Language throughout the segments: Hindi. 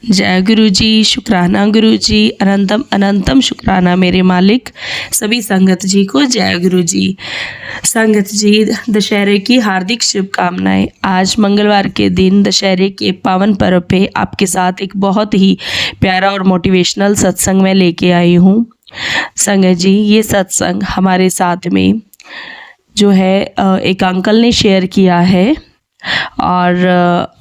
जय गुरु जी, शुक्राना गुरु जी, अनंतम अनंतम शुक्राना मेरे मालिक। सभी संगत जी को जय गुरु जी। संगत जी, दशहरे की हार्दिक शुभकामनाएं। आज मंगलवार के दिन दशहरे के पावन पर्व पे आपके साथ एक बहुत ही प्यारा और मोटिवेशनल सत्संग मैं लेके आई हूँ। संगत जी, ये सत्संग हमारे साथ में जो है एक अंकल ने शेयर किया है और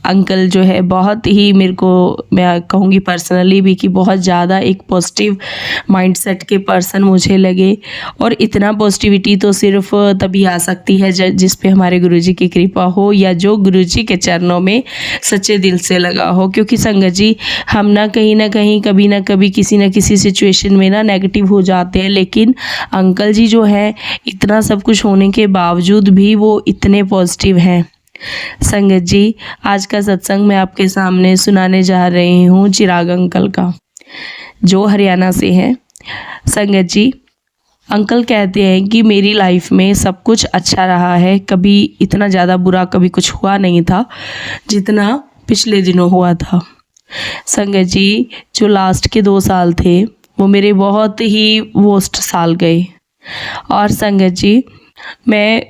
अंकल जो है बहुत ही मेरे को, मैं कहूँगी पर्सनली भी, कि बहुत ज़्यादा एक पॉजिटिव माइंडसेट के पर्सन मुझे लगे। और इतना पॉजिटिविटी तो सिर्फ तभी आ सकती है जिस पे हमारे गुरुजी की कृपा हो, या जो गुरुजी के चरणों में सच्चे दिल से लगा हो। क्योंकि संगत जी, हम ना कहीं कभी ना कभी किसी न किसी सिचुएशन में ना नेगेटिव हो जाते हैं, लेकिन अंकल जी जो है इतना सब कुछ होने के बावजूद भी वो इतने पॉजिटिव हैं। संगत जी, आज का सत्संग मैं आपके सामने सुनाने जा रही हूँ चिराग अंकल का, जो हरियाणा से हैं। संगत जी, अंकल कहते हैं कि मेरी लाइफ में सब कुछ अच्छा रहा है, कभी इतना ज़्यादा बुरा कभी कुछ हुआ नहीं था जितना पिछले दिनों हुआ था। संगत जी, जो लास्ट के 2 साल थे वो मेरे बहुत ही वर्स्ट साल गए। और संगत जी, मैं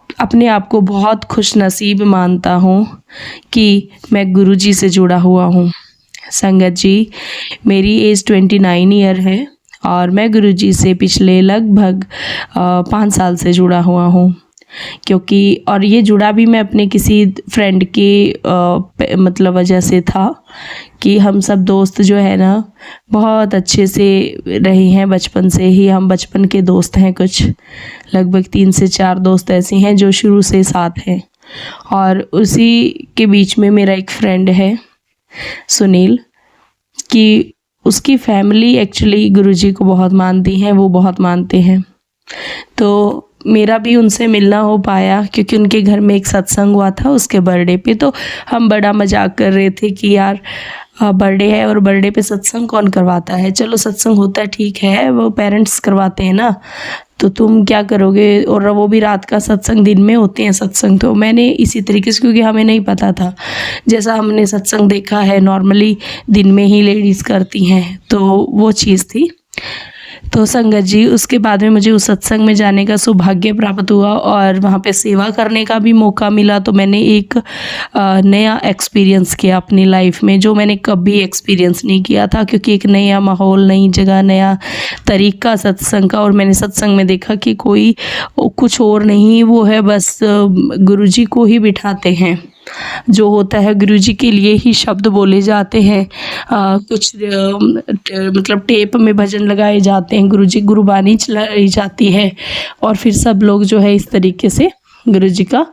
अपने आप को बहुत खुश नसीब मानता हूँ कि मैं गुरुजी से जुड़ा हुआ हूँ। संगत जी, मेरी एज 29 ईयर है और मैं गुरुजी से पिछले लगभग 5 साल से जुड़ा हुआ हूँ। क्योंकि और ये जुड़ा भी मैं अपने किसी फ्रेंड के मतलब वजह से था कि हम सब दोस्त जो है ना बहुत अच्छे से रहे हैं बचपन से ही। हम बचपन के दोस्त हैं, कुछ लगभग 3 से 4 दोस्त ऐसे हैं जो शुरू से साथ हैं। और उसी के बीच में मेरा एक फ्रेंड है सुनील, कि उसकी फैमिली एक्चुअली गुरुजी को बहुत मानती हैं, वो बहुत मानते हैं। तो मेरा भी उनसे मिलना हो पाया क्योंकि उनके घर में एक सत्संग हुआ था उसके बर्थडे पे। तो हम बड़ा मजाक कर रहे थे कि यार बर्थडे है और बर्थडे पे सत्संग कौन करवाता है, चलो सत्संग होता है ठीक है, वो पेरेंट्स करवाते हैं ना, तो तुम क्या करोगे, और वो भी रात का सत्संग, दिन में होते हैं सत्संग। तो मैंने इसी तरीके से, क्योंकि हमें नहीं पता था, जैसा हमने सत्संग देखा है नॉर्मली दिन में ही लेडीज़ करती हैं, तो वो चीज़ थी। तो संगत जी, उसके बाद में मुझे उस सत्संग में जाने का सौभाग्य प्राप्त हुआ और वहाँ पे सेवा करने का भी मौका मिला। तो मैंने एक नया एक्सपीरियंस किया अपनी लाइफ में, जो मैंने कभी एक्सपीरियंस नहीं किया था, क्योंकि एक नया माहौल, नई जगह, नया तरीका सत्संग का। और मैंने सत्संग में देखा कि कोई कुछ और नहीं, वो है बस गुरुजी को ही बिठाते हैं, जो होता है गुरुजी के लिए ही शब्द बोले जाते हैं। कुछ मतलब टेप में भजन लगाए जाते हैं, गुरुजी गुरुबानी चलाई जाती है, और फिर सब लोग जो है इस तरीके से गुरुजी का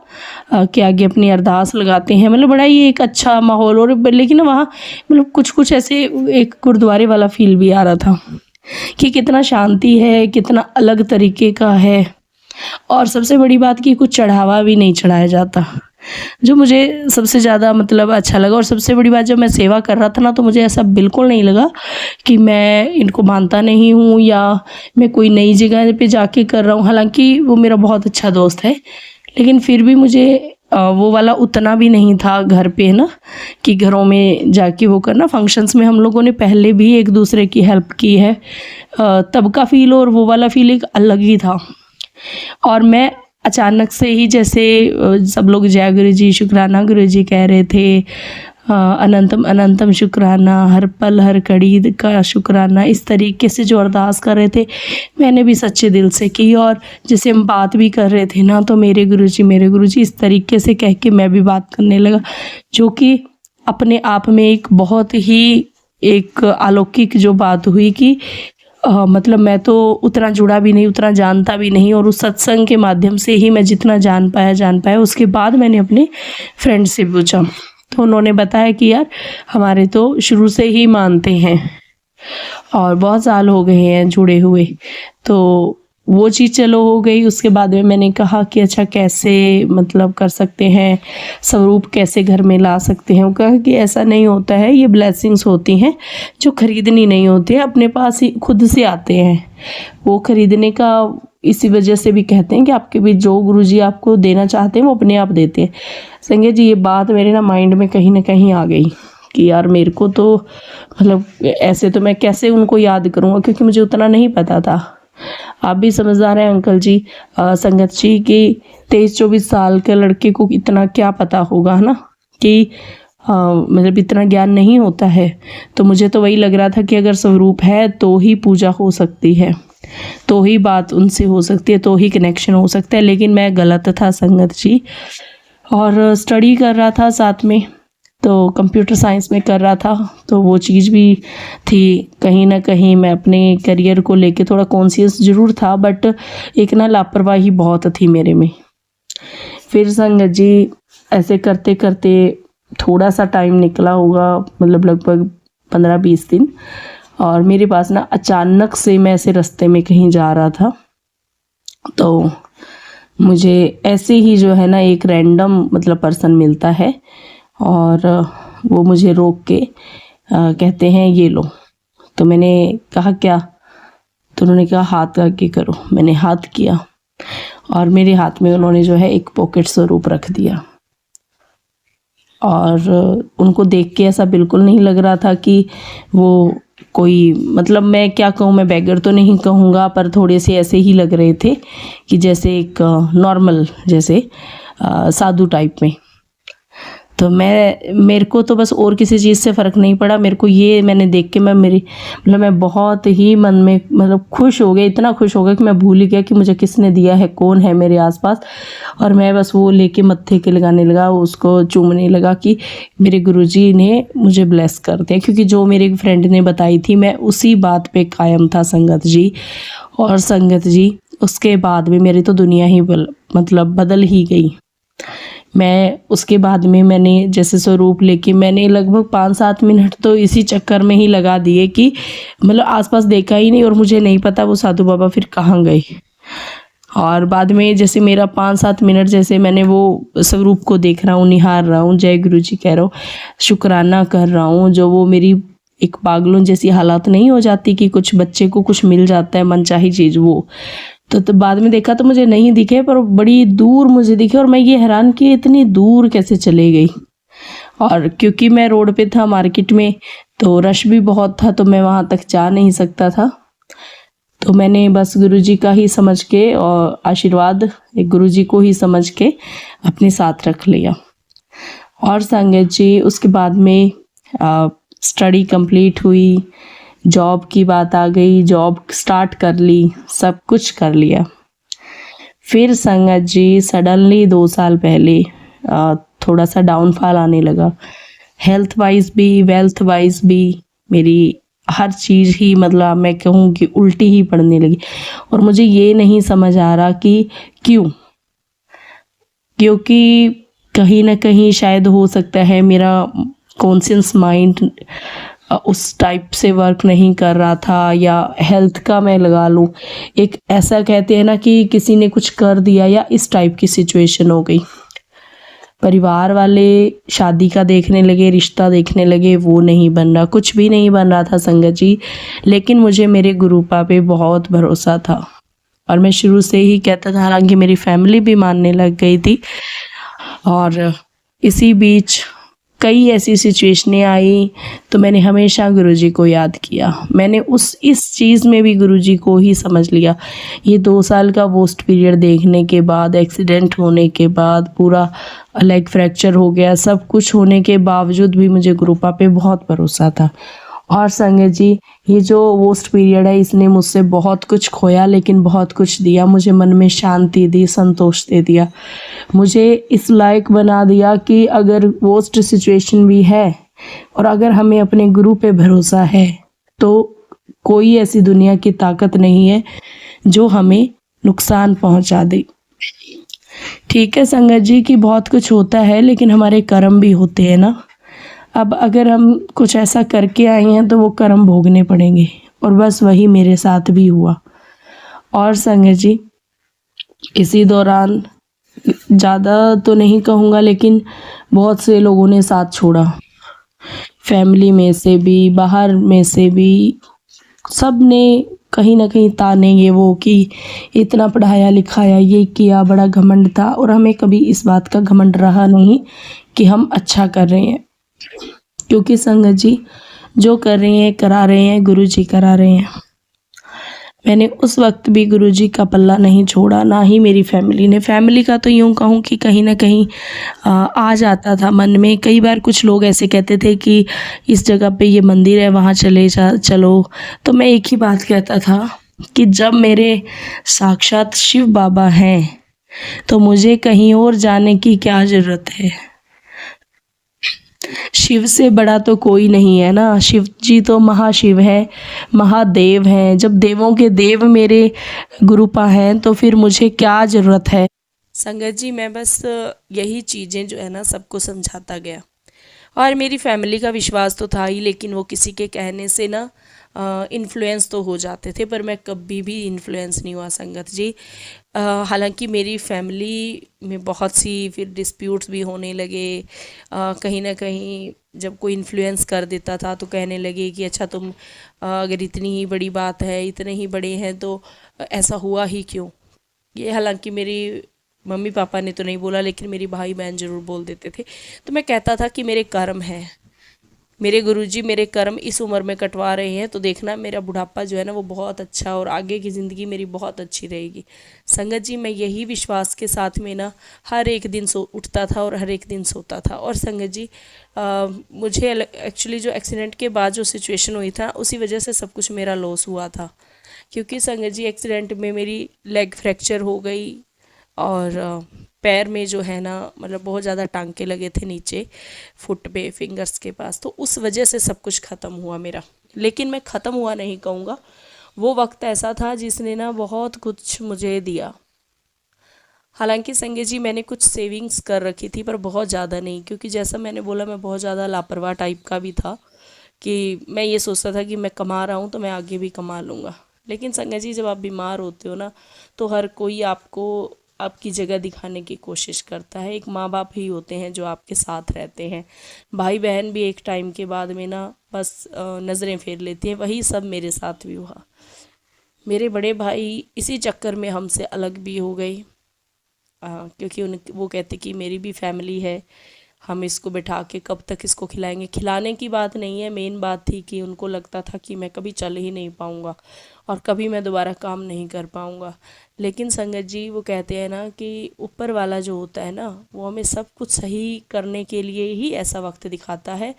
के आगे अपनी अरदास लगाते हैं। मतलब बड़ा ही एक अच्छा माहौल। और लेकिन वहाँ मतलब कुछ ऐसे एक गुरुद्वारे वाला फील भी आ रहा था कि कितना शांति है, कितना अलग तरीके का है। और सबसे बड़ी बात कि कुछ चढ़ावा भी नहीं चढ़ाया जाता, जो मुझे सबसे ज़्यादा मतलब अच्छा लगा। और सबसे बड़ी बात, जब मैं सेवा कर रहा था ना, तो मुझे ऐसा बिल्कुल नहीं लगा कि मैं इनको मानता नहीं हूँ या मैं कोई नई जगह पे जाके कर रहा हूँ। हालांकि वो मेरा बहुत अच्छा दोस्त है, लेकिन फिर भी मुझे वो वाला उतना भी नहीं था घर पे ना, कि घरों में जाके वो करना। फंक्शंस में हम लोगों ने पहले भी एक दूसरे की हेल्प की है, तब का फील और वो वाला फील एक अलग ही था। और मैं अचानक से ही, जैसे सब लोग जय गुरु जी, शुक्राना गुरु जी कह रहे थे, अनंतम अनंतम शुक्राना, हर पल हर कड़ी का शुक्राना, इस तरीके से जो अरदास कर रहे थे, मैंने भी सच्चे दिल से की। और जैसे हम बात भी कर रहे थे ना, तो मेरे गुरुजी इस तरीके से कह के मैं भी बात करने लगा, जो कि अपने आप में एक बहुत ही एक अलौकिक जो बात हुई कि मतलब मैं तो उतना जुड़ा भी नहीं, उतना जानता भी नहीं, और उस सत्संग के माध्यम से ही मैं जितना जान पाया। उसके बाद मैंने अपने फ्रेंड से पूछा, तो उन्होंने बताया कि यार हमारे तो शुरू से ही मानते हैं और बहुत साल हो गए हैं जुड़े हुए। तो वो चीज़ चलो हो गई। उसके बाद में मैंने कहा कि अच्छा कैसे मतलब कर सकते हैं, स्वरूप कैसे घर में ला सकते हैं। वो कहा कि ऐसा नहीं होता है, ये ब्लेसिंग्स होती हैं जो खरीदनी नहीं होती है, अपने पास ही खुद से आते हैं। वो खरीदने का इसी वजह से भी कहते हैं कि आपके भी जो गुरुजी आपको देना चाहते हैं वो अपने आप देते हैं। संजय जी, ये बात मेरे ना माइंड में कहीं ना कहीं आ गई कि यार मेरे को तो मतलब ऐसे तो मैं कैसे उनको याद करूँगा, क्योंकि मुझे उतना नहीं पता था। आप भी समझदार हैं अंकल जी, संगत जी, कि 23-24 साल के लड़के को इतना क्या पता होगा, है ना, कि मतलब इतना ज्ञान नहीं होता है। तो मुझे तो वही लग रहा था कि अगर स्वरूप है तो ही पूजा हो सकती है, तो ही बात उनसे हो सकती है, तो ही कनेक्शन हो सकता है। लेकिन मैं गलत था संगत जी, और स्टडी कर रहा था साथ में, तो कंप्यूटर साइंस में कर रहा था, तो वो चीज़ भी थी। कहीं ना कहीं मैं अपने करियर को लेके थोड़ा कॉन्शियस ज़रूर था, बट एक ना लापरवाही बहुत थी मेरे में। फिर संगत जी ऐसे करते करते थोड़ा सा टाइम निकला होगा, मतलब लगभग 15-20 दिन, और मेरे पास ना अचानक से मैं ऐसे रास्ते में कहीं जा रहा था, तो मुझे ऐसे ही जो है ना एक रैंडम मतलब पर्सन मिलता है, और वो मुझे रोक के कहते हैं ये लो। तो मैंने कहा क्या? तो उन्होंने कहा हाथ आगे करो। मैंने हाथ किया, और मेरे हाथ में उन्होंने जो है एक पॉकेट स्वरूप रख दिया, और उनको देख के ऐसा बिल्कुल नहीं लग रहा था कि वो कोई, मतलब मैं क्या कहूँ, मैं बेगर तो नहीं कहूँगा, पर थोड़े से ऐसे ही लग रहे थे कि जैसे एक नॉर्मल, जैसे साधु टाइप में। तो मेरे को तो बस और किसी चीज़ से फ़र्क नहीं पड़ा, मेरे को ये मैंने देख के मैं बहुत ही मन में मतलब खुश हो गया, इतना खुश हो गया कि मैं भूल ही गया कि मुझे किसने दिया है, कौन है मेरे आसपास। और मैं बस वो लेके मत्थे के लगाने लगा, उसको चूमने लगा कि मेरे गुरुजी ने मुझे ब्लेस कर दिया, क्योंकि जो मेरे फ्रेंड ने बताई थी मैं उसी बात पे कायम था संगत जी। और संगत जी उसके बाद में मेरी तो दुनिया ही मतलब बदल ही गई। मैं उसके बाद में मैंने जैसे स्वरूप लेके मैंने लगभग 5-7 मिनट तो इसी चक्कर में ही लगा दिए कि मतलब आसपास देखा ही नहीं, और मुझे नहीं पता वो साधु बाबा फिर कहाँ गए। और बाद में जैसे मेरा 5-7 मिनट जैसे मैंने वो स्वरूप को देख रहा हूँ, निहार रहा हूँ, जय गुरु जी कह रहा हूँ, शुक्राना कर रहा हूँ, जो वो मेरी एक पागलों जैसी हालत नहीं हो जाती कि कुछ बच्चे को कुछ मिल जाता है मनचाही चीज़, वो तो बाद में देखा तो मुझे नहीं दिखे, पर बड़ी दूर मुझे दिखे, और मैं ये हैरान कि इतनी दूर कैसे चले गई। और क्योंकि मैं रोड पे था मार्केट में, तो रश भी बहुत था, तो मैं वहाँ तक जा नहीं सकता था। तो मैंने बस गुरुजी का ही समझ के और आशीर्वाद एक गुरुजी को ही समझ के अपने साथ रख लिया। और संगत जी उसके बाद में स्टडी कंप्लीट हुई, जॉब की बात आ गई, जॉब स्टार्ट कर ली, सब कुछ कर लिया। फिर संगत जी सडनली 2 साल पहले थोड़ा सा डाउनफॉल आने लगा, हेल्थ वाइज भी, वेल्थ वाइज भी, मेरी हर चीज़ ही मतलब मैं कहूँ कि उल्टी ही पड़ने लगी। और मुझे ये नहीं समझ आ रहा कि क्यों, क्योंकि कहीं ना कहीं शायद हो सकता है मेरा कॉन्शियस माइंड उस टाइप से वर्क नहीं कर रहा था, या हेल्थ का मैं लगा लूँ, एक ऐसा कहते हैं ना कि किसी ने कुछ कर दिया, या इस टाइप की सिचुएशन हो गई। परिवार वाले शादी का देखने लगे, रिश्ता देखने लगे, वो नहीं बन रहा, कुछ भी नहीं बन रहा था संगत जी। लेकिन मुझे मेरे गुरुपा पे बहुत भरोसा था, और मैं शुरू से ही कहता था, हालांकि मेरी फैमिली भी मानने लग गई थी। और इसी बीच कई ऐसी सिचुएशनें आई, तो मैंने हमेशा गुरुजी को याद किया। मैंने इस चीज़ में भी गुरुजी को ही समझ लिया। ये 2 साल का वर्स्ट पीरियड देखने के बाद, एक्सीडेंट होने के बाद, पूरा लेग फ्रैक्चर हो गया, सब कुछ होने के बावजूद भी मुझे गुरुपा पे बहुत भरोसा था। और संगत जी ये जो वर्स्ट पीरियड है, इसने मुझसे बहुत कुछ खोया, लेकिन बहुत कुछ दिया। मुझे मन में शांति दी, संतोष दे दिया, मुझे इस लायक बना दिया कि अगर वर्स्ट सिचुएशन भी है, और अगर हमें अपने गुरु पे भरोसा है, तो कोई ऐसी दुनिया की ताकत नहीं है जो हमें नुकसान पहुंचा दे। ठीक है संगत जी कि बहुत कुछ होता है, लेकिन हमारे कर्म भी होते हैं ना। अब अगर हम कुछ ऐसा करके आए हैं तो वो कर्म भोगने पड़ेंगे, और बस वही मेरे साथ भी हुआ। और संगत जी इसी दौरान ज़्यादा तो नहीं कहूँगा, लेकिन बहुत से लोगों ने साथ छोड़ा, फैमिली में से भी, बाहर में से भी, सब ने कहीं ना कहीं ताने ये वो कि इतना पढ़ाया लिखाया, ये किया, बड़ा घमंड था। और हमें कभी इस बात का घमंड रहा नहीं कि हम अच्छा कर रहे हैं। क्योंकि संगत जी जो कर रहे हैं करा रहे हैं, गुरु जी करा रहे हैं। मैंने उस वक्त भी गुरु जी का पल्ला नहीं छोड़ा, ना ही मेरी फैमिली ने। फैमिली का तो यूँ कहूँ कि कहीं ना कहीं आ जाता था मन में। कई बार कुछ लोग ऐसे कहते थे कि इस जगह पे ये मंदिर है, वहाँ चलो। तो मैं एक ही बात कहता था कि जब मेरे साक्षात शिव बाबा हैं तो मुझे कहीं और जाने की क्या ज़रूरत है। शिव से बड़ा तो कोई नहीं है ना। शिव जी तो महाशिव है, महादेव हैं। जब देवों के देव मेरे गुरुपा हैं तो फिर मुझे क्या ज़रूरत है। संगत जी मैं बस यही चीज़ें जो है ना सबको समझाता गया, और मेरी फैमिली का विश्वास तो था ही, लेकिन वो किसी के कहने से ना इन्फ्लुएंस तो हो जाते थे, पर मैं कभी भी इन्फ्लुएंस नहीं हुआ संगत जी। हालांकि मेरी फैमिली में बहुत सी फिर डिस्प्यूट्स भी होने लगे। कहीं ना कहीं जब कोई इन्फ्लुएंस कर देता था तो कहने लगे कि अच्छा तुम अगर इतनी ही बड़ी बात है, इतने ही बड़े हैं तो ऐसा हुआ ही क्यों। ये हालांकि मेरी मम्मी पापा ने तो नहीं बोला, लेकिन मेरी भाई बहन ज़रूर बोल देते थे। तो मैं कहता था कि मेरे कर्म हैं, मेरे गुरुजी मेरे कर्म इस उम्र में कटवा रहे हैं, तो देखना मेरा बुढ़ापा जो है ना वो बहुत अच्छा, और आगे की ज़िंदगी मेरी बहुत अच्छी रहेगी। संगत जी मैं यही विश्वास के साथ में ना हर एक दिन सो उठता था और हर एक दिन सोता था। और संगत जी मुझे एक्चुअली जो एक्सीडेंट के बाद जो सिचुएशन हुई था उसी वजह से सब कुछ मेरा लॉस हुआ था। क्योंकि संगत जी एक्सीडेंट में मेरी लेग फ्रैक्चर हो गई, और पैर में जो है ना मतलब बहुत ज़्यादा टांके लगे थे नीचे फुट पे, फिंगर्स के पास। तो उस वजह से सब कुछ ख़त्म हुआ मेरा। लेकिन मैं ख़त्म हुआ नहीं कहूँगा, वो वक्त ऐसा था जिसने ना बहुत कुछ मुझे दिया। हालांकि संजय जी मैंने कुछ सेविंग्स कर रखी थी, पर बहुत ज़्यादा नहीं, क्योंकि जैसा मैंने बोला मैं बहुत ज़्यादा लापरवाह टाइप का भी था कि मैं ये सोचता था कि मैं कमा रहा हूँ तो मैं आगे भी कमा लूँगा। लेकिन संजय जी जब आप बीमार होते हो ना तो हर कोई आपको आपकी जगह दिखाने की कोशिश करता है। एक माँ बाप ही होते हैं जो आपके साथ रहते हैं। भाई बहन भी एक टाइम के बाद में ना बस नज़रें फेर लेती हैं। वही सब मेरे साथ भी हुआ। मेरे बड़े भाई इसी चक्कर में हमसे अलग भी हो गए, क्योंकि वो कहते कि मेरी भी फैमिली है, हम इसको बिठा के कब तक इसको खिलाएंगे। खिलाने की बात नहीं है, मेन बात थी कि उनको लगता था कि मैं कभी चल ही नहीं पाऊँगा और कभी मैं दोबारा काम नहीं कर पाऊँगा। लेकिन संगत जी वो कहते हैं ना कि ऊपर वाला जो होता है ना वो हमें सब कुछ सही करने के लिए ही ऐसा वक्त दिखाता है,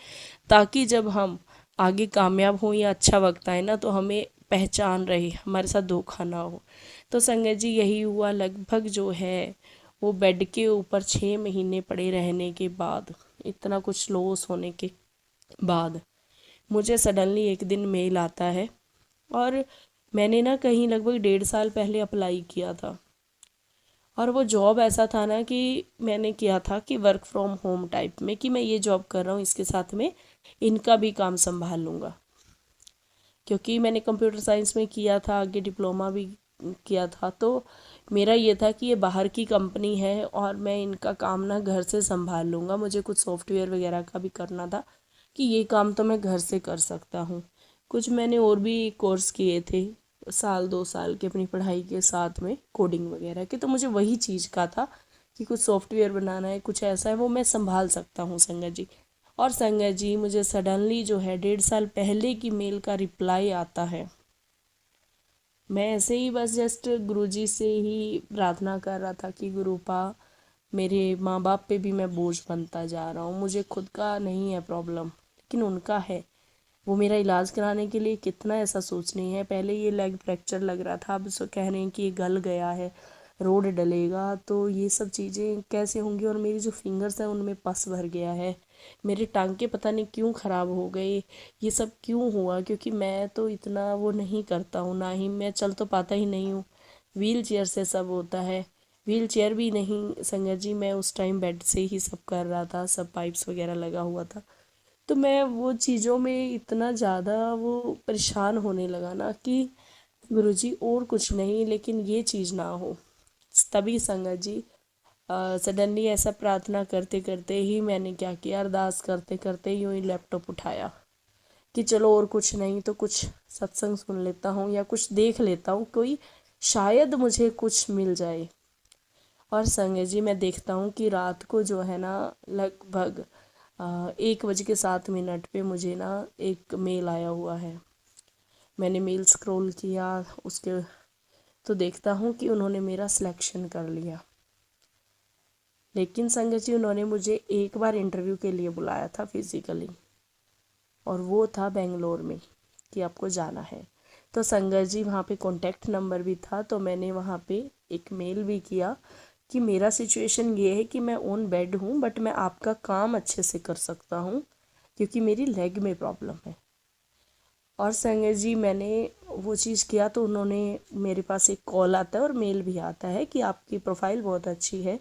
ताकि जब हम आगे कामयाब हों या अच्छा वक्त आए ना तो हमें पहचान रहे, हमारे साथ धोखा ना हो। तो संगत जी यही हुआ। लगभग जो है वो बेड के ऊपर 6 महीने पड़े रहने के बाद, इतना कुछ लॉस होने के बाद मुझे सडनली एक दिन मेल आता है। और मैंने ना कहीं लगभग 1.5 साल पहले अप्लाई किया था, और वो जॉब ऐसा था ना कि मैंने किया था कि वर्क फ्रॉम होम टाइप में, कि मैं ये जॉब कर रहा हूँ इसके साथ में इनका भी काम संभाल लूँगा। क्योंकि मैंने कंप्यूटर साइंस में किया था, आगे डिप्लोमा भी किया था, तो मेरा ये था कि ये बाहर की कंपनी है और मैं इनका काम ना घर से संभाल लूँगा। मुझे कुछ सॉफ्टवेयर वगैरह का भी करना था कि ये काम तो मैं घर से कर सकता हूँ। कुछ मैंने और भी कोर्स किए थे 1-2 साल के अपनी पढ़ाई के साथ में, कोडिंग वगैरह के। तो मुझे वही चीज़ का था कि कुछ सॉफ्टवेयर बनाना है, कुछ ऐसा है वो मैं संभाल सकता हूँ संगत जी। और संगत जी मुझे सडनली जो है 1.5 साल पहले की मेल का रिप्लाई आता है। मैं ऐसे ही बस जस्ट गुरुजी से ही प्रार्थना कर रहा था कि गुरुपा मेरे माँ बाप पे भी मैं बोझ बनता जा रहा हूँ। मुझे खुद का नहीं है प्रॉब्लम, लेकिन उनका है। वो मेरा इलाज कराने के लिए कितना ऐसा सोच रही है। पहले ये लेग फ्रैक्चर लग रहा था, अब सो कह रहे हैं कि ये गल गया है, रोड डलेगा, तो ये सब चीज़ें कैसे होंगी। और मेरी जो फिंगर्स हैं उनमें पस भर गया है, मेरे टांके पता नहीं क्यों ख़राब हो गए, ये सब क्यों हुआ। क्योंकि मैं तो इतना वो नहीं करता हूँ, ना ही मैं चल तो पाता ही नहीं हूँ, व्हील चेयर से सब होता है। व्हील चेयर भी नहीं संगत जी, मैं उस टाइम बेड से ही सब कर रहा था, सब पाइप्स वगैरह लगा हुआ था। तो मैं वो चीज़ों में इतना ज़्यादा वो परेशान होने लगा ना कि गुरुजी और कुछ नहीं लेकिन ये चीज़ ना हो। तभी संगत जी सडनली ऐसा प्रार्थना करते करते ही मैंने क्या किया, अरदास करते करते यूँ ही लैपटॉप उठाया कि चलो और कुछ नहीं तो कुछ सत्संग सुन लेता हूँ या कुछ देख लेता हूँ, कोई शायद मुझे कुछ मिल जाए। और संगत जी मैं देखता हूँ कि रात को जो है ना लगभग 1:07 पे मुझे ना एक मेल आया हुआ है। मैंने मेल स्क्रॉल किया उसके, तो देखता हूँ कि उन्होंने मेरा सिलेक्शन कर लिया। लेकिन संगत जी उन्होंने मुझे एक बार इंटरव्यू के लिए बुलाया था फिज़िकली, और वो था बेंगलोर में, कि आपको जाना है। तो संगत जी वहाँ पे कॉन्टैक्ट नंबर भी था, तो मैंने वहाँ पे एक मेल भी किया कि मेरा सिचुएशन ये है कि मैं ऑन बेड हूँ, बट मैं आपका काम अच्छे से कर सकता हूँ क्योंकि मेरी लेग में प्रॉब्लम है। और संगत जी मैंने वो चीज़ किया, तो उन्होंने, मेरे पास एक कॉल आता है और मेल भी आता है कि आपकी प्रोफाइल बहुत अच्छी है,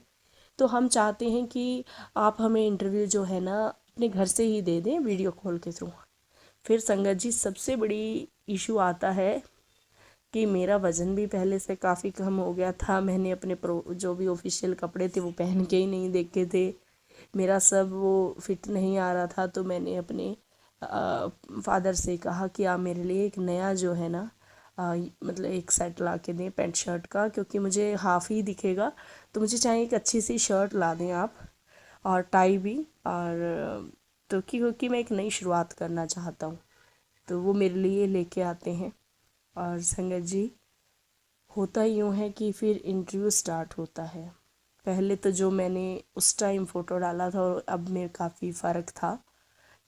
तो हम चाहते हैं कि आप हमें इंटरव्यू जो है ना अपने घर से ही दे दें वीडियो कॉल के थ्रू। फिर संगत जी सबसे बड़ी इशू आता है कि मेरा वज़न भी पहले से काफ़ी कम हो गया था। मैंने अपने जो भी ऑफिशियल कपड़े थे वो पहन के ही नहीं देखे थे, मेरा सब वो फिट नहीं आ रहा था। तो मैंने अपने फादर से कहा कि आप मेरे लिए एक नया जो है ना मतलब एक सेट ला के दें पैंट शर्ट का, क्योंकि मुझे हाफ़ ही दिखेगा, तो मुझे चाहिए एक अच्छी सी शर्ट ला दें आप, और टाई भी। और तो क्योंकि मैं एक नई शुरुआत करना चाहता हूँ, तो वो मेरे लिए लेके आते हैं। और संगत जी होता यूँ है कि फिर इंटरव्यू स्टार्ट होता है। पहले तो जो मैंने उस टाइम फ़ोटो डाला था और अब में काफ़ी फ़र्क था,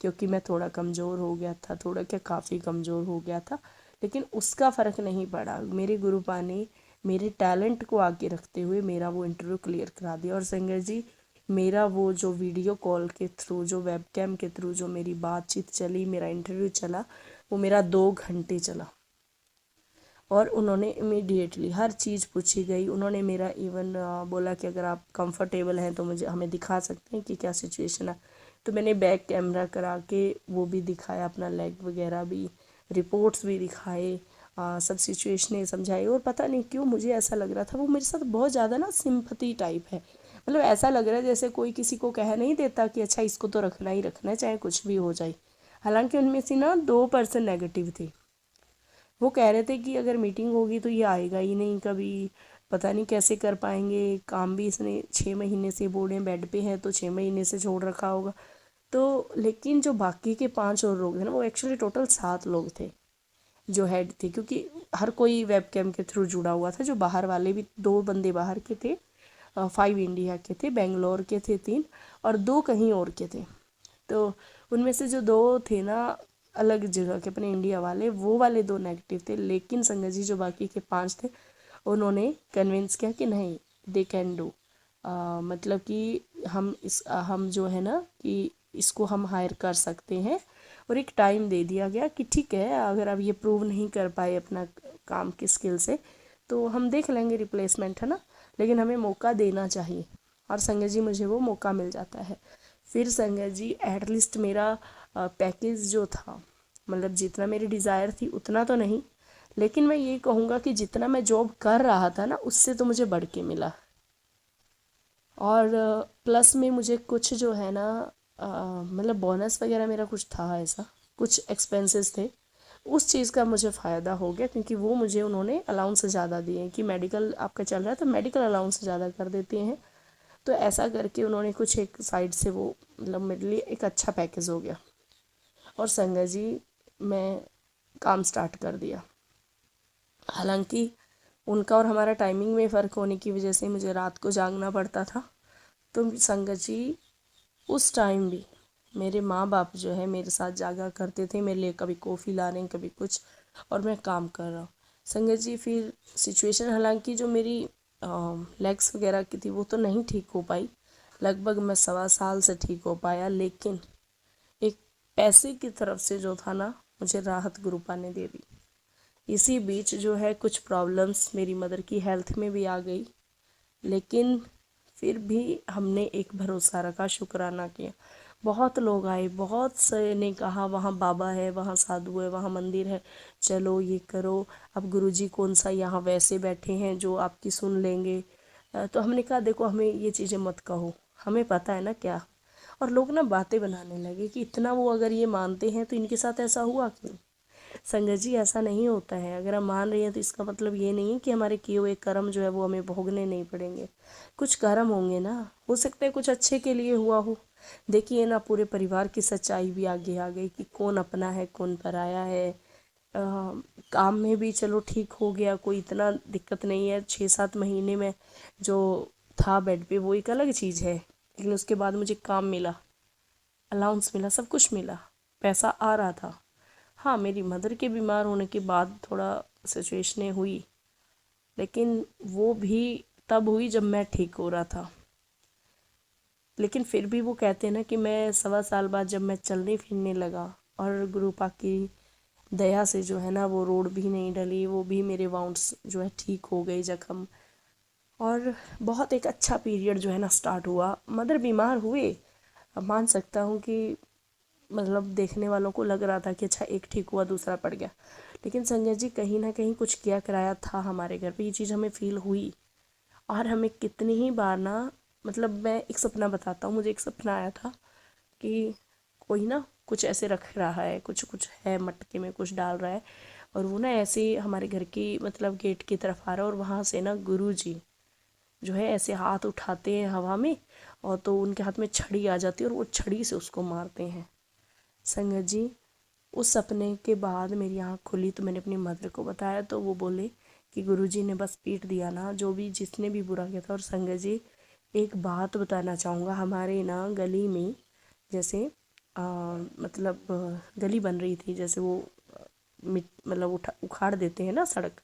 क्योंकि मैं थोड़ा कमज़ोर हो गया था, थोड़ा क्या काफ़ी कमज़ोर हो गया था, लेकिन उसका फ़र्क नहीं पड़ा। मेरे गुरुपा ने मेरे टैलेंट को आगे रखते हुए मेरा वो इंटरव्यू क्लियर करा दिया। और संगत जी मेरा वो जो वीडियो कॉल के थ्रू, जो वेबकैम के थ्रू जो मेरी बातचीत चली, मेरा इंटरव्यू चला, वो मेरा 2 घंटे चला। और उन्होंने इमीडिएटली हर चीज़ पूछी गई। उन्होंने मेरा इवन बोला कि अगर आप कंफर्टेबल हैं तो मुझे हमें दिखा सकते हैं कि क्या सिचुएशन है। तो मैंने बैक कैमरा करा के वो भी दिखाया, अपना लेग वगैरह भी, रिपोर्ट्स भी दिखाए, सब सिचुएशनें समझाई। और पता नहीं क्यों मुझे ऐसा लग रहा था वो मेरे साथ बहुत ज़्यादा ना सिंपथी टाइप है, मतलब ऐसा लग रहा है जैसे कोई किसी को कह नहीं देता कि अच्छा इसको तो रखना ही रखना है चाहे कुछ भी हो जाए। हालांकि उनमें से ना 2% नेगेटिव थे। वो कह रहे थे कि अगर मीटिंग होगी तो ये आएगा ही नहीं कभी, पता नहीं कैसे कर पाएंगे, काम भी इसने 6 महीने से बोर्ड बेड पे है तो 6 महीने से छोड़ रखा होगा। तो लेकिन जो बाकी के 5 और लोग थे ना, वो एक्चुअली टोटल 7 लोग थे जो हेड थे, क्योंकि हर कोई वेबकैम के थ्रू जुड़ा हुआ था। जो बाहर वाले भी 2 बंदे बाहर के थे, 5 इंडिया के थे, बेंगलोर के थे 3, और 2 कहीं और के थे। तो उनमें से जो 2 थे ना अलग जगह के अपने इंडिया वाले, वो वाले 2 नेगेटिव थे। लेकिन संगत जी जो बाकी के 5 थे उन्होंने कन्विंस किया कि नहीं, दे कैन डू, मतलब कि हम जो है ना कि इसको हम हायर कर सकते हैं। और एक टाइम दे दिया गया कि ठीक है, अगर आप ये प्रूव नहीं कर पाए अपना काम की स्किल से तो हम देख लेंगे रिप्लेसमेंट, है ना, लेकिन हमें मौका देना चाहिए। और संगत जी मुझे वो मौका मिल जाता है। फिर संगत जी एटलीस्ट मेरा पैकेज जो था, मतलब जितना मेरी डिज़ायर थी उतना तो नहीं, लेकिन मैं ये कहूँगा कि जितना मैं जॉब कर रहा था ना उससे तो मुझे बढ़ के मिला। और प्लस में मुझे कुछ जो है ना मतलब बोनस वगैरह मेरा कुछ था, ऐसा कुछ एक्सपेंसेस थे, उस चीज़ का मुझे फ़ायदा हो गया, क्योंकि वो मुझे उन्होंने अलाउंस ज़्यादा दिए कि मेडिकल आपका चल रहा है तो मेडिकल अलाउंस ज़्यादा कर देते हैं। तो ऐसा करके उन्होंने कुछ एक साइड से वो मतलब मेरे लिए एक अच्छा पैकेज हो गया। और संगत जी मैं काम स्टार्ट कर दिया। हालांकि उनका और हमारा टाइमिंग में फ़र्क होने की वजह से मुझे रात को जागना पड़ता था। तो संगत जी उस टाइम भी मेरे माँ बाप जो है मेरे साथ जागा करते थे, मेरे लिए कभी कॉफ़ी ला रहे हैं कभी कुछ, और मैं काम कर रहा हूँ। संगत जी फिर सिचुएशन, हालांकि जो मेरी लेग्स वगैरह की थी वो तो नहीं ठीक हो पाई, लगभग मैं 1.25 साल से ठीक हो पाया। लेकिन एक पैसे की तरफ से जो था ना, मुझे राहत गुरुपा ने दे दी। इसी बीच जो है कुछ प्रॉब्लम्स मेरी मदर की हेल्थ में भी आ गई, लेकिन फिर भी हमने एक भरोसा रखा, शुक्राना किया। बहुत लोग आए, बहुत से ने कहा वहाँ बाबा है, वहाँ साधु है, वहाँ मंदिर है, चलो ये करो। अब गुरुजी कौन सा यहाँ वैसे बैठे हैं जो आपकी सुन लेंगे। तो हमने कहा देखो हमें ये चीज़ें मत कहो, हमें पता है ना क्या। और लोग ना बातें बनाने लगे कि इतना वो अगर ये मानते हैं तो इनके साथ ऐसा हुआ क्यों। संगत जी ऐसा नहीं होता है। अगर हम मान रहे हैं तो इसका मतलब ये नहीं है कि हमारे किए हुए कर्म जो है वो हमें भोगने नहीं पड़ेंगे। कुछ कर्म होंगे ना, हो सकता है कुछ अच्छे के लिए हुआ हो। देखिए ना, पूरे परिवार की सच्चाई भी आगे आ गई कि कौन अपना है कौन पराया है। काम में भी चलो ठीक हो गया, कोई इतना दिक्कत नहीं है। 6-7 महीने में जो था बेड पे वो एक अलग चीज़ है, लेकिन उसके बाद मुझे काम मिला, अलाउंस मिला, सब कुछ मिला, पैसा आ रहा था। हाँ, मेरी मदर के बीमार होने के बाद थोड़ा सिचुएशनें हुई, लेकिन वो भी तब हुई जब मैं ठीक हो रहा था। लेकिन फिर भी वो कहते हैं ना कि मैं 1.25 साल बाद जब मैं चलने फिरने लगा, और गुरु पाक की दया से जो है ना वो रोड भी नहीं डली, वो भी मेरे वाउंड्स जो है ठीक हो गए, जख्म। और बहुत एक अच्छा पीरियड जो है ना स्टार्ट हुआ। मदर बीमार हुए, अब मान सकता हूँ कि मतलब देखने वालों को लग रहा था कि अच्छा एक ठीक हुआ दूसरा पड़ गया, लेकिन संजय जी कहीं ना कहीं कुछ किया कराया था हमारे घर पे, ये चीज़ हमें फील हुई। और हमें कितनी ही बार ना, मतलब मैं एक सपना बताता हूँ, मुझे एक सपना आया था कि कोई ना कुछ ऐसे रख रहा है, कुछ कुछ है मटके में कुछ डाल रहा है, और वो ना ऐसे ही हमारे घर की मतलब गेट की तरफ आ रहा है, और वहाँ से ना गुरु जी जो है ऐसे हाथ उठाते हैं हवा में, और तो उनके हाथ में छड़ी आ जाती है और वो छड़ी से उसको मारते हैं। संगत जी, उस सपने के बाद मेरी आँख खुली तो मैंने अपनी मदर को बताया, तो वो बोले कि गुरुजी ने बस पीट दिया ना, जो भी जिसने भी बुरा किया था। और संगत जी, एक बात बताना चाहूँगा, हमारे ना गली में जैसे मतलब गली बन रही थी, जैसे वो मतलब उखाड़ देते हैं ना सड़क,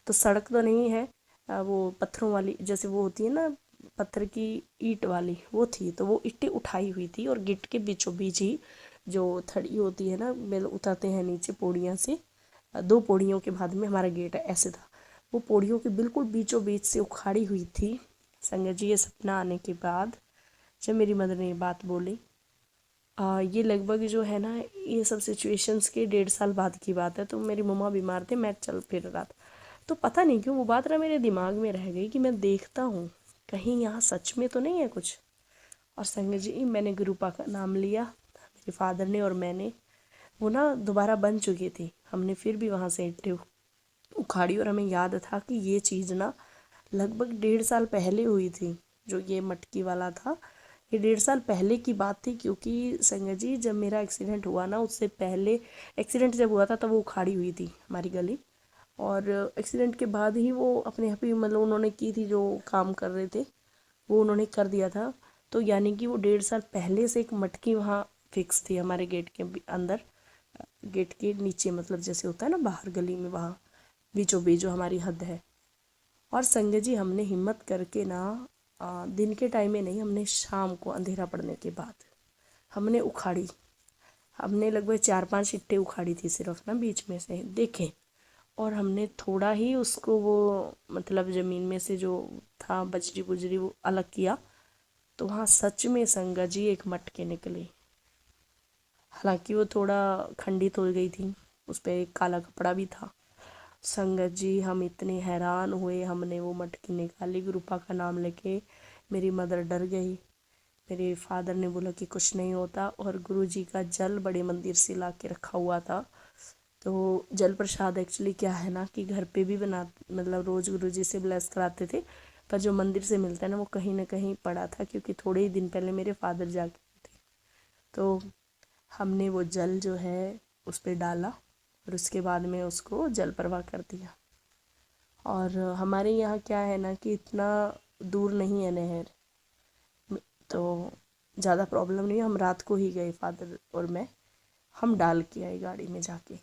तो सड़क तो नहीं है, वो पत्थरों वाली जैसे वो होती है ना, पत्थर की ईंट वाली वो थी, तो वो ईंटें उठाई हुई थी, और गेट के बीचों बीच ही जो थड़ी होती है ना, बेल उतरते हैं नीचे पौड़ियाँ से, 2 पौड़ियों के बाद में हमारा गेट है, ऐसे था। वो पौड़ियों के बिल्कुल बीचों बीच से उखाड़ी हुई थी। संगत जी, ये सपना आने के बाद जब मेरी मदर ने ये बात बोली, ये लगभग जो है ना, ये सब सिचुएशंस के 1.5 साल बाद की बात है। तो मेरी मम्मा बीमार थे, मैं चल फिर रहा था, तो पता नहीं क्यों वो बात ना मेरे दिमाग में रह गई कि मैं देखता हूँ कहीं यहाँ सच में तो नहीं है कुछ। और संगत जी, मैंने गुरुपा का नाम लिया, मेरे फादर ने और मैंने, वो ना दोबारा बन चुकी थी, हमने फिर भी वहाँ से ईंटें उखाड़ी, और हमें याद था कि ये चीज़ ना लगभग 1.5 साल पहले हुई थी। जो ये मटकी वाला था, ये 1.5 साल पहले की बात थी, क्योंकि संगत जी जब मेरा एक्सीडेंट हुआ ना, उससे पहले एक्सीडेंट जब हुआ था तब वो उखाड़ी हुई थी हमारी गली, और एक्सीडेंट के बाद ही वो अपने आप ही मतलब उन्होंने की थी, जो काम कर रहे थे वो उन्होंने कर दिया था। तो यानी कि वो 1.5 साल पहले से एक मटकी वहाँ फिक्स थी हमारे गेट के अंदर, गेट के नीचे, मतलब जैसे होता है ना बाहर गली में, वहाँ बीचों बीच जो हमारी हद है। और संजय जी, हमने हिम्मत करके ना दिन के टाइम में नहीं, हमने शाम को अंधेरा पड़ने के बाद हमने उखाड़ी, हमने लगभग 4-5 इट्टे उखाड़ी थी सिर्फ ना बीच में से देखें, और हमने थोड़ा ही उसको वो मतलब ज़मीन में से जो था बजरी बुजरी वो अलग किया, तो वहाँ सच में संगत जी एक मटके निकले। हालांकि वो थोड़ा खंडित हो गई थी, उस पर एक काला कपड़ा भी था। संगत जी, हम इतने हैरान हुए, हमने वो मटकी निकाली गुरुपा का नाम लेके, मेरी मदर डर गई, मेरे फादर ने बोला कि कुछ नहीं होता, और गुरु जी का जल बड़े मंदिर से ला के रखा हुआ था। तो जल प्रसाद एक्चुअली क्या है ना कि घर पे भी बना, मतलब रोज़ गुरु जी से ब्लेस कराते थे, पर जो मंदिर से मिलता है ना वो कहीं ना कहीं पड़ा था, क्योंकि थोड़े ही दिन पहले मेरे फादर जाके थे। तो हमने वो जल जो है उस पर डाला, और उसके बाद में उसको जल प्रवाह कर दिया। और हमारे यहाँ क्या है ना कि इतना दूर नहीं है नहर, तो ज़्यादा प्रॉब्लम नहीं है। हम रात को ही गए फादर और मैं, हम डाल के आए गाड़ी में जाके,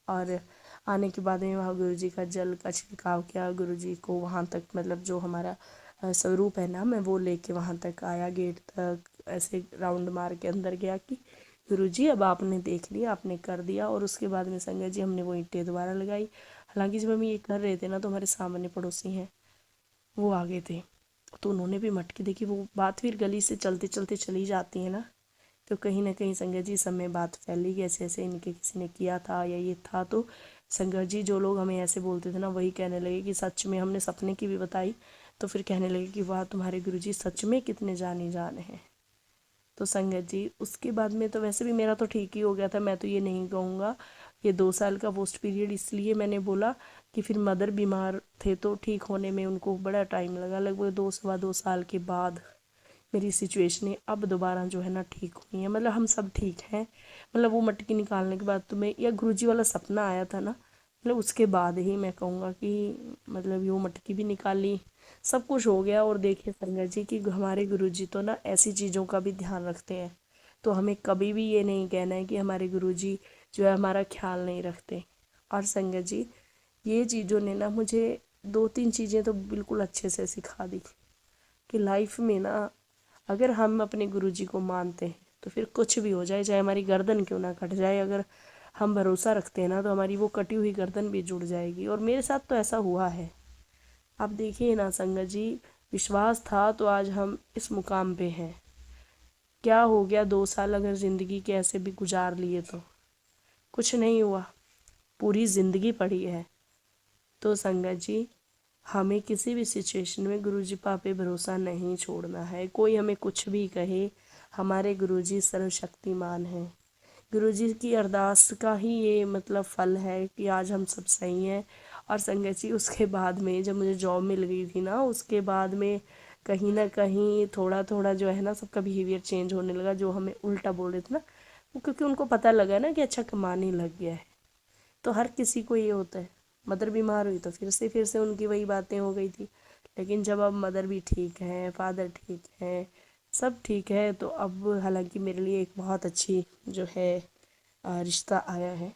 और आने के बाद में वहाँ गुरुजी का जल का छिड़काव किया, गुरुजी को वहाँ तक मतलब जो हमारा स्वरूप है ना, मैं वो लेके वहाँ तक आया, गेट तक ऐसे राउंड मार के अंदर गया कि गुरुजी अब आपने देख लिया, आपने कर दिया। और उसके बाद में संगत जी हमने वो ईंटें दोबारा लगाई। हालांकि जब हम ये कर रहे थे ना, तो हमारे सामने पड़ोसी हैं, वो आ गए थे, तो उन्होंने भी मटकी देखी। वो बात फिर गली से चलते चलते चली जाती है ना, तो कहीं ना कहीं संगत जी सब में बात फैली कि ऐसे ऐसे इनके किसी ने किया था या ये था। तो संगत जी जो लोग हमें ऐसे बोलते थे ना, वही कहने लगे कि सच में, हमने सपने की भी बताई तो फिर कहने लगे कि वाह, तुम्हारे गुरुजी सच में कितने जाने जाने हैं। तो संगत जी उसके बाद में तो वैसे भी मेरा तो ठीक ही हो गया था, मैं तो ये नहीं कहूँगा ये 2 साल का पोस्ट पीरियड इसलिए मैंने बोला कि फिर मदर बीमार थे तो ठीक होने में उनको बड़ा टाइम लगा, लगभग 2 सवा 2 साल के बाद मेरी सिचुएशन अब दोबारा जो है ना ठीक हुई है। मतलब हम सब ठीक हैं। मतलब वो मटकी निकालने के बाद तुम्हें या गुरुजी वाला सपना आया था ना, मतलब उसके बाद ही मैं कहूँगा कि मतलब ये वो मटकी भी निकाली, सब कुछ हो गया। और देखिए संगत जी कि हमारे गुरुजी तो ना ऐसी चीज़ों का भी ध्यान रखते हैं, तो हमें कभी भी ये नहीं कहना है कि हमारे गुरुजी जो है हमारा ख्याल नहीं रखते। और संगत जी ये चीज़ों ने ना मुझे 2-3 चीज़ें तो बिल्कुल अच्छे से सिखा दी कि लाइफ में ना अगर हम अपने गुरुजी को मानते हैं तो फिर कुछ भी हो जाए, चाहे हमारी गर्दन क्यों ना कट जाए, अगर हम भरोसा रखते हैं ना तो हमारी वो कटी हुई गर्दन भी जुड़ जाएगी। और मेरे साथ तो ऐसा हुआ है। आप देखिए ना संगत जी, विश्वास था तो आज हम इस मुकाम पे हैं। क्या हो गया 2 साल अगर ज़िंदगी के ऐसे भी गुजार लिए तो कुछ नहीं हुआ, पूरी ज़िंदगी पड़ी है। तो संगत जी हमें किसी भी सिचुएशन में गुरुजी पे भरोसा नहीं छोड़ना है। कोई हमें कुछ भी कहे, हमारे गुरुजी सर्वशक्तिमान हैं। गुरुजी की अरदास का ही ये मतलब फल है कि आज हम सब सही हैं। और संगत जी उसके बाद में जब मुझे जॉब मिल गई थी ना, उसके बाद में कहीं ना कहीं थोड़ा थोड़ा जो है ना सबका बिहेवियर चेंज होने लगा। जो हमें उल्टा बोल रहे थे ना, वो क्योंकि उनको पता लगा ना कि अच्छा कमाने लग गया है। तो हर किसी को ये होता है। मदर बीमार हुई तो फिर से उनकी वही बातें हो गई थी। लेकिन जब अब मदर भी ठीक है, फादर ठीक है, सब ठीक है, तो अब हालांकि मेरे लिए एक बहुत अच्छी जो है रिश्ता आया है।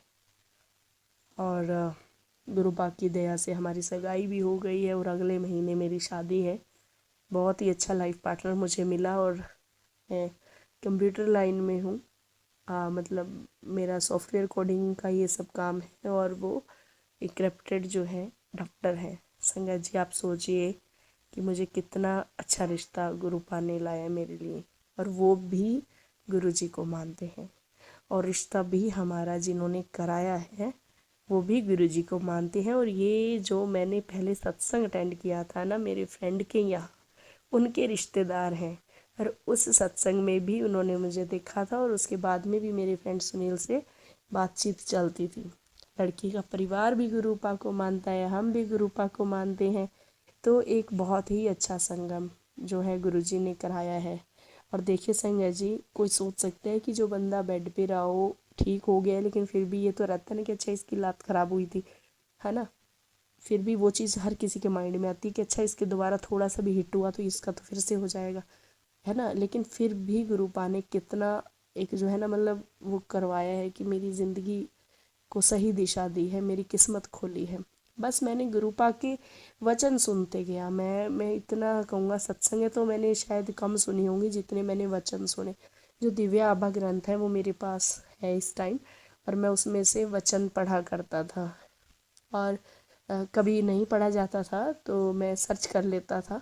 और गुरु पाक की दया से हमारी सगाई भी हो गई है और अगले महीने मेरी शादी है। बहुत ही अच्छा लाइफ पार्टनर मुझे मिला। और मैं कंप्यूटर लाइन में हूँ। मतलब मेरा सॉफ्टवेयर कोडिंग का ये सब काम है और वो एक रेप्यूटेड जो है डॉक्टर है। संगत जी आप सोचिए कि मुझे कितना अच्छा रिश्ता गुरुपा ने लाया मेरे लिए, और वो भी गुरुजी को मानते हैं। और रिश्ता भी हमारा जिन्होंने कराया है वो भी गुरुजी को मानते हैं। और ये जो मैंने पहले सत्संग अटेंड किया था ना मेरे फ्रेंड के यहाँ, उनके रिश्तेदार हैं। और उस सत्संग में भी उन्होंने मुझे देखा था और उसके बाद में भी मेरे फ्रेंड सुनील से बातचीत चलती थी। लड़की का परिवार भी गुरुपा को मानता है, हम भी गुरुपा को मानते हैं। तो एक बहुत ही अच्छा संगम जो है गुरुजी ने कराया है। और देखिए संगत जी, कोई सोच सकता है कि जो बंदा बेड पे रहा हो ठीक हो गया, लेकिन फिर भी ये तो रहता ना कि अच्छा इसकी लात ख़राब हुई थी, है ना। फिर भी वो चीज़ हर किसी के माइंड में आती है कि अच्छा इसके दोबारा थोड़ा सा भी हिट हुआ तो इसका तो फिर से हो जाएगा, है ना। लेकिन फिर भी गुरुपा ने कितना एक जो है ना मतलब वो करवाया है कि मेरी ज़िंदगी को सही दिशा दी है, मेरी किस्मत खोली है। बस मैंने गुरुपा के वचन सुनते गया। मैं इतना कहूँगा, सत्संग तो मैंने शायद कम सुनी होंगी जितने मैंने वचन सुने। जो दिव्य आभा ग्रंथ है वो मेरे पास है इस टाइम, और मैं उसमें से वचन पढ़ा करता था। और कभी नहीं पढ़ा जाता था तो मैं सर्च कर लेता था